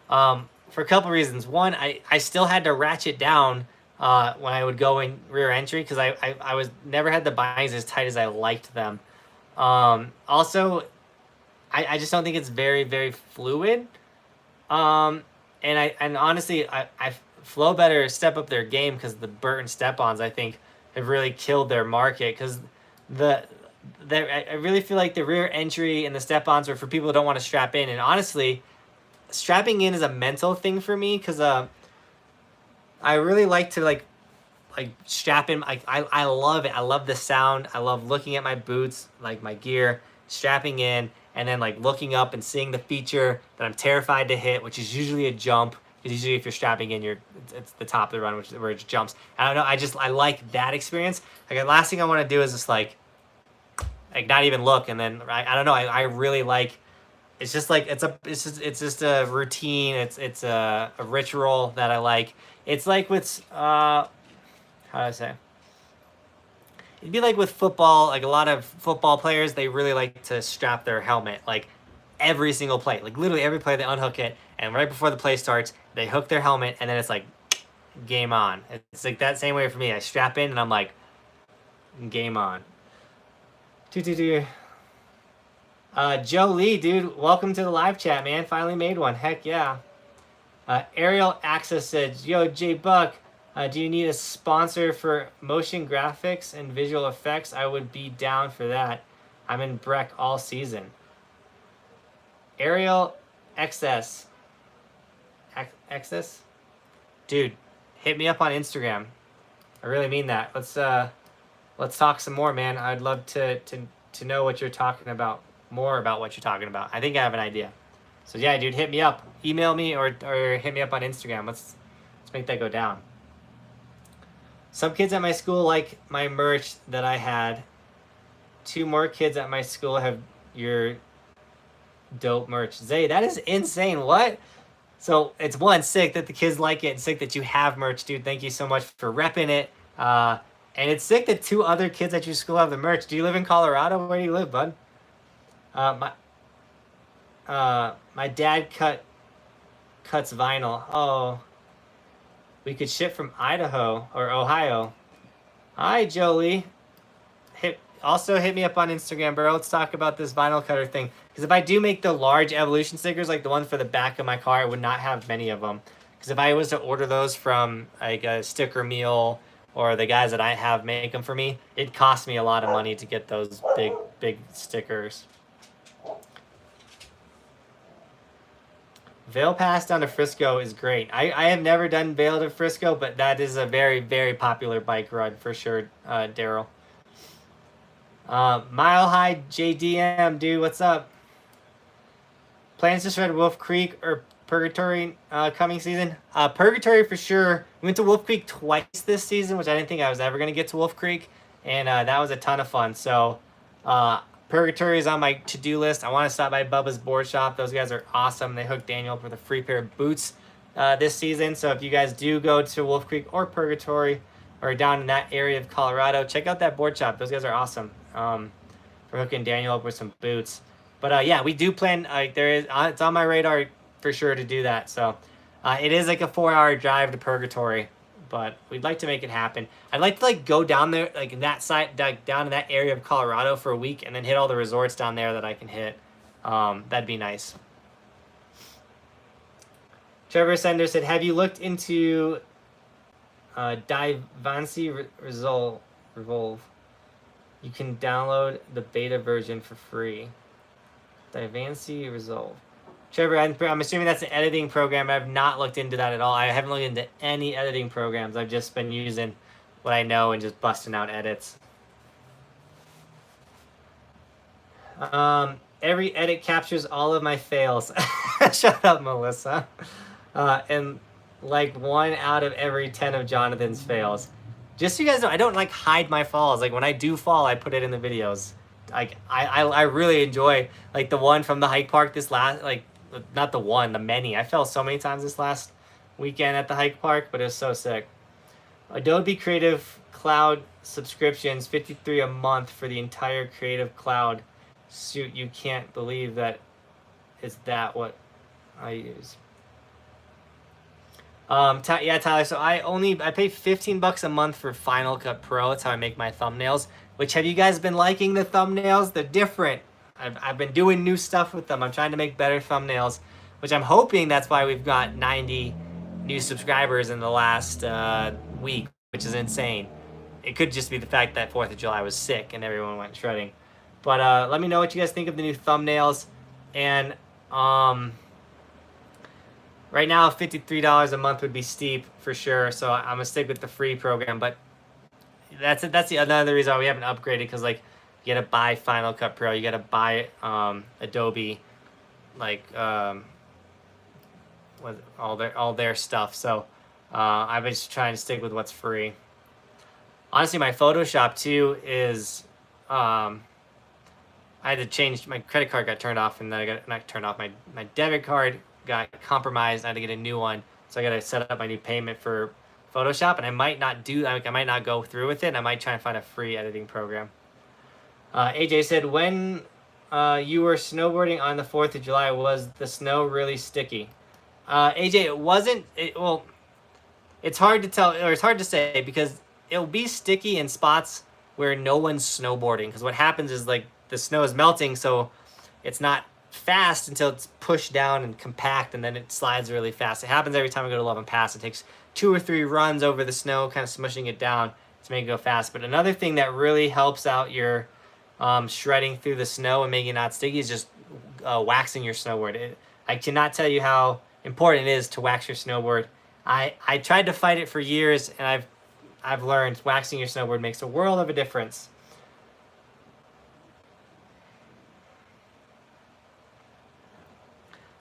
for a couple reasons. One, I still had to ratchet down when I would go in rear entry because I never had the bindings as tight as I liked them. Also, I just don't think it's very, very fluid. And honestly, Flow better step up their game because the Burton step-ons, I think, have really killed their market because I really feel like the rear entry and the step-ons are for people who don't want to strap in. And honestly, strapping in is a mental thing for me because I really like to like strap in. I love it. I love the sound. I love looking at my boots, like my gear, strapping in, and then like looking up and seeing the feature that I'm terrified to hit, which is usually a jump. Because usually if you're strapping in, it's the top of the run, where it jumps. I don't know. I like that experience. Like the last thing I want to do is just like not even look, and then I don't know. I really like. It's just like it's just a routine. It's a ritual that I like. It's like with how do I say? It'd be like with football. Like a lot of football players, they really like to strap their helmet like every single play. Like literally every play, they unhook it, and right before the play starts, they hook their helmet, and then it's like game on. It's like that same way for me. I strap in, and I'm like game on. Joe Lee, dude, welcome to the live chat, man. Finally made one. Heck yeah. Ariel Access said, yo, J Buck, do you need a sponsor for motion graphics and visual effects? I would be down for that. I'm in Breck all season. Ariel XS. XS? Dude, hit me up on Instagram. I really mean that. Let's talk some more, man. I'd love to know what you're talking about, more about what you're talking about. I think I have an idea. So yeah, dude, hit me up. Email me or hit me up on Instagram. Let's make that go down. Some kids at my school like my merch that I had. 2 more kids at my school have your dope merch. Zay, that is insane. What? So it's one, sick that the kids like it, and sick that you have merch, dude. Thank you so much for repping it. And it's sick that 2 other kids at your school have the merch. Do you live in Colorado? Where do you live, bud? My dad cuts vinyl. Oh, we could ship from Idaho or Ohio. Hi, Jolie. Also hit me up on Instagram, bro. Let's talk about this vinyl cutter thing. Because if I do make the large Evolution stickers, like the one for the back of my car, I would not have many of them. Because if I was to order those from like a Sticker Meal or the guys that I have make them for me, it costs me a lot of money to get those big stickers. Vail Pass down to Frisco is great. I have never done Vail to Frisco, but that is a very, very popular bike ride for sure, Daryl. Mile High JDM, dude, what's up? Plans to shred Wolf Creek or Purgatory coming season? Purgatory for sure. We went to Wolf Creek twice this season, which I didn't think I was ever going to get to Wolf Creek. And that was a ton of fun. So Purgatory is on my to-do list. I want to stop by Bubba's Board Shop. Those guys are awesome. They hooked Daniel up with a free pair of boots this season. So if you guys do go to Wolf Creek or Purgatory or down in that area of Colorado, check out that board shop. Those guys are awesome for hooking Daniel up with some boots. But yeah, we do plan. It's on my radar for sure to do that. So it is like a 4-hour drive to Purgatory, but we'd like to make it happen. I'd like to go down there, in that side, down in that area of Colorado for a week, and then hit all the resorts down there that I can hit. That'd be nice. Trevor Sender said, "Have you looked into Divancy Revolve? You can download the beta version for free." Divancy Resolve. Trevor, I'm assuming that's an editing program. I've not looked into that at all. I haven't looked into any editing programs. I've just been using what I know and just busting out edits. Every edit captures all of my fails. Shut up, Melissa. And like 1 out of every 10 of Jonathan's fails. Just so you guys know, I don't hide my falls. When I do fall, I put it in the videos. I really enjoy the one from the hike park this last, not the one, the many. I fell so many times this last weekend at the hike park, but it was so sick. Adobe Creative Cloud subscriptions, $53 a month for the entire Creative Cloud suite. You can't believe that is that what I use. Yeah, Tyler, so I pay $15 a month for Final Cut Pro. That's how I make my thumbnails. Which, have you guys been liking the thumbnails? They're different. I've been doing new stuff with them. I'm trying to make better thumbnails, which I'm hoping that's why we've got 90 new subscribers in the last week, which is insane. It could just be the fact that 4th of July was sick and everyone went shredding. But let me know what you guys think of the new thumbnails. And right now, $53 a month would be steep for sure. So I'm going to stick with the free program. But that's another reason why we haven't upgraded, because you gotta buy Final Cut Pro, you gotta buy Adobe, with all their stuff. So I've been just trying to stick with what's free. Honestly, my Photoshop too is I had to change, my credit card got turned off, and then I got not turned off, my debit card got compromised. I had to get a new one, so I got to set up my new payment for Photoshop, and I might not I might not go through with it, and I might try and find a free editing program. AJ said, when you were snowboarding on the 4th of July, was the snow really sticky? AJ, it wasn't. Well, it's hard to tell, or it's hard to say, because it'll be sticky in spots where no one's snowboarding, because what happens is the snow is melting, so it's not fast until it's pushed down and compact, and then it slides really fast. It happens every time I go to Love Pass. It takes 2 or 3 runs over the snow, kind of smushing it down to make it go fast. But another thing that really helps out your shredding through the snow and making it not sticky is just waxing your snowboard. I cannot tell you how important it is to wax your snowboard. I tried to fight it for years, and I've learned waxing your snowboard makes a world of a difference.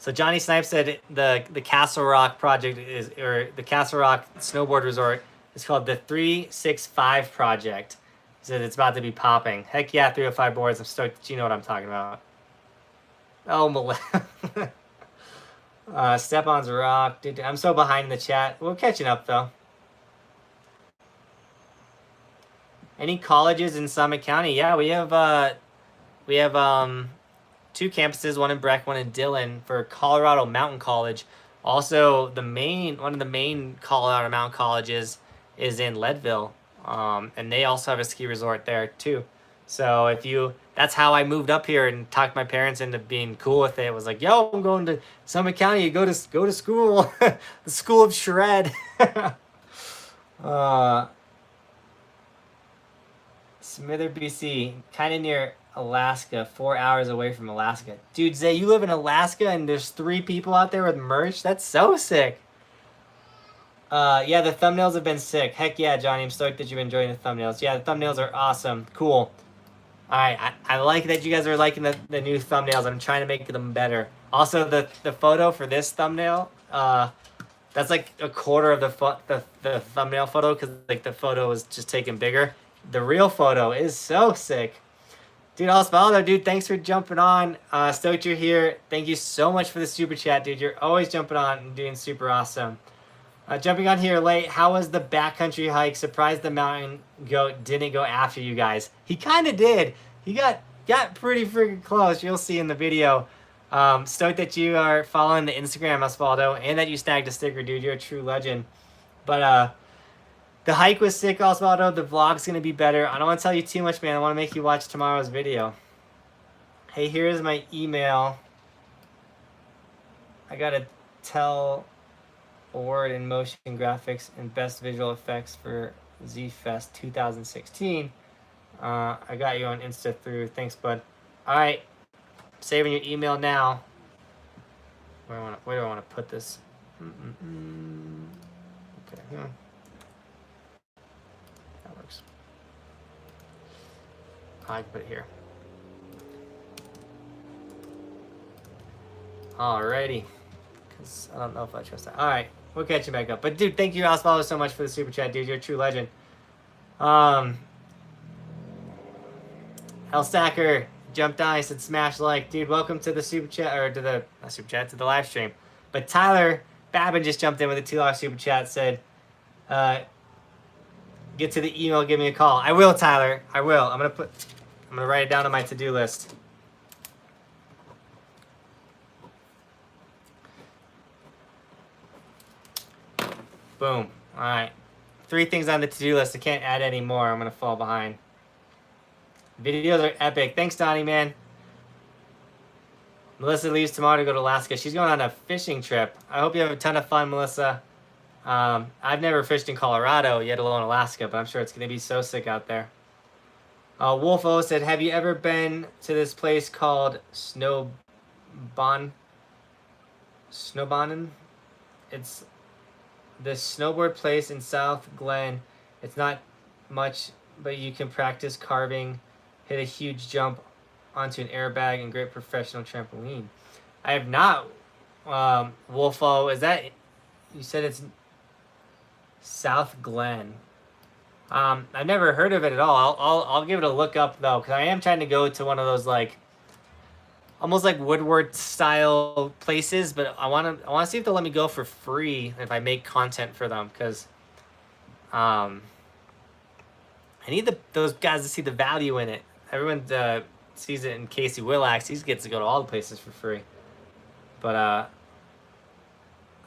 So Johnny Snipes said the Castle Rock project the Castle Rock Snowboard Resort is called the 365 Project. He said it's about to be popping. Heck yeah, 305 boards. I'm stoked that you know what I'm talking about. Oh, Stepan's rock. Dude, I'm so behind in the chat. We're catching up though. Any colleges in Summit County? Yeah, we have 2 campuses, one in Breck, one in Dillon, for Colorado Mountain College. Also, one of the main Colorado Mountain colleges is in Leadville, and they also have a ski resort there too. So that's how I moved up here and talked my parents into being cool with it. It was like, yo, I'm going to Summit County. You go to school, the School of Shred. Smither, BC, kind of near Alaska, 4 hours away from Alaska. Dude, Zay, you live in Alaska and there's 3 people out there with merch? That's so sick. Yeah, the thumbnails have been sick. Heck yeah, Johnny, I'm stoked that you've been enjoying the thumbnails. Yeah, the thumbnails are awesome. Cool. Alright, I like that you guys are liking the new thumbnails. I'm trying to make them better. Also, the photo for this thumbnail, that's like a quarter of the thumbnail photo because like the photo was just taken bigger. The real photo is so sick. Dude, Osvaldo, dude, thanks for jumping on. Stoked you're here. Thank you so much for the super chat, dude. You're always jumping on and doing super awesome. Jumping on here late, how was the backcountry hike? Surprised the mountain goat didn't go after you guys. He kind of did. He got pretty freaking close. You'll see in the video. Stoked that you are following the Instagram, Osvaldo, and that you snagged a sticker, dude. You're a true legend. But the hike was sick, Osvaldo. The vlog's going to be better. I don't want to tell you too much, man. I want to make you watch tomorrow's video. Hey, here's my email. I got to tell award in motion graphics and best visual effects for Z-Fest 2016. I got you on Insta through. Thanks, bud. All right. Saving your email now. Where do I want to put this? Okay. That works. I can put it here. Alrighty. Because I don't know if I trust that. Alright. We'll catch you back up. But, dude, thank you, Osvaldo, so much for the super chat, dude. You're a true legend. Stacker jumped on. He said, smash like. Dude, welcome to the super chat, or to the, not super chat, to the live stream. But Tyler Babin just jumped in with a $2 super chat, said, get to the email, give me a call. I will, Tyler. I will. I'm going to write it down on my to-do list. Boom. All right. 3 things on the to-do list. I can't add any more. I'm going to fall behind. Videos are epic. Thanks, Donnie, man. Melissa leaves tomorrow to go to Alaska. She's going on a fishing trip. I hope you have a ton of fun, Melissa. I've never fished in Colorado, yet alone Alaska, but I'm sure it's going to be so sick out there. Wolfo said, have you ever been to this place called Snowbonin? It's this snowboard place in South Glen. It's not much, but you can practice carving, hit a huge jump onto an airbag, and great professional trampoline. I have not, Wolfo. Is that, you said it's South Glen? I've never heard of it at all. I'll give it a look up though, because I am trying to go to one of those like almost like Woodward style places, but I want to see if they'll let me go for free if I make content for them, because I need those guys to see the value in it. Everyone sees it in Casey Willax. He gets to go to all the places for free. But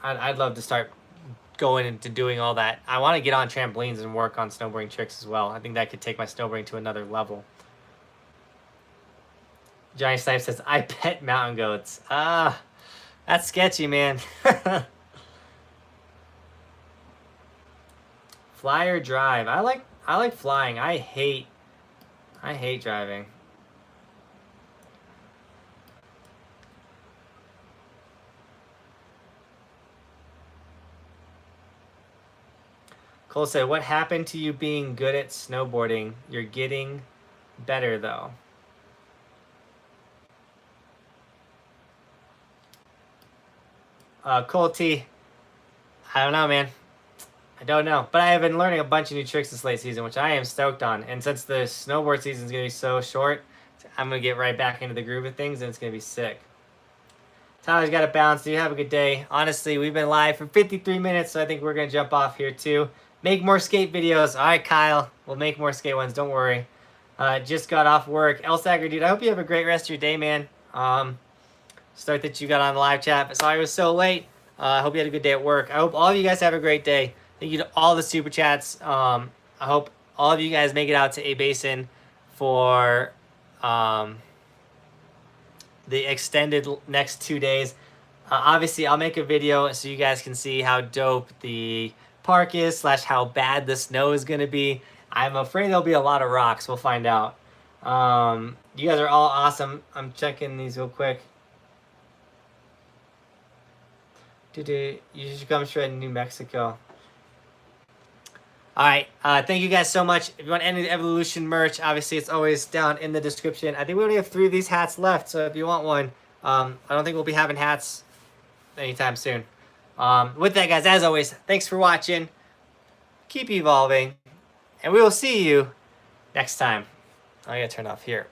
I'd love to start going into doing all that. I want to get on trampolines and work on snowboarding tricks as well. I think that could take my snowboarding to another level. Johnny Snipe says, I pet mountain goats. That's sketchy, man. Fly or drive? I like flying. I hate driving. Cole said, what happened to you being good at snowboarding? You're getting better though. Cole T, I don't know, man. I don't know. But I have been learning a bunch of new tricks this late season, which I am stoked on. And since the snowboard season is going to be so short, I'm going to get right back into the groove of things, and it's going to be sick. Tyler's got to bounce. Dude, have a good day. Honestly, we've been live for 53 minutes, so I think we're going to jump off here too. Make more skate videos. All right, Kyle. We'll make more skate ones. Don't worry. Just got off work. Stagger, dude, I hope you have a great rest of your day, man. Start that you got on the live chat. Sorry it was so late. I hope you had a good day at work. I hope all of you guys have a great day. Thank you to all the super chats. I hope all of you guys make it out to A Basin for the extended next 2 days. Obviously, I'll make a video so you guys can see how dope the park is / how bad the snow is going to be. I'm afraid there'll be a lot of rocks. We'll find out. You guys are all awesome. I'm checking these real quick. You should come straight to New Mexico. All right. Thank you guys so much. If you want any Evolution merch, obviously it's always down in the description. I think we only have 3 of these hats left, so if you want one, I don't think we'll be having hats anytime soon. With that, guys, as always, thanks for watching. Keep evolving, and we will see you next time. I gotta turn off here.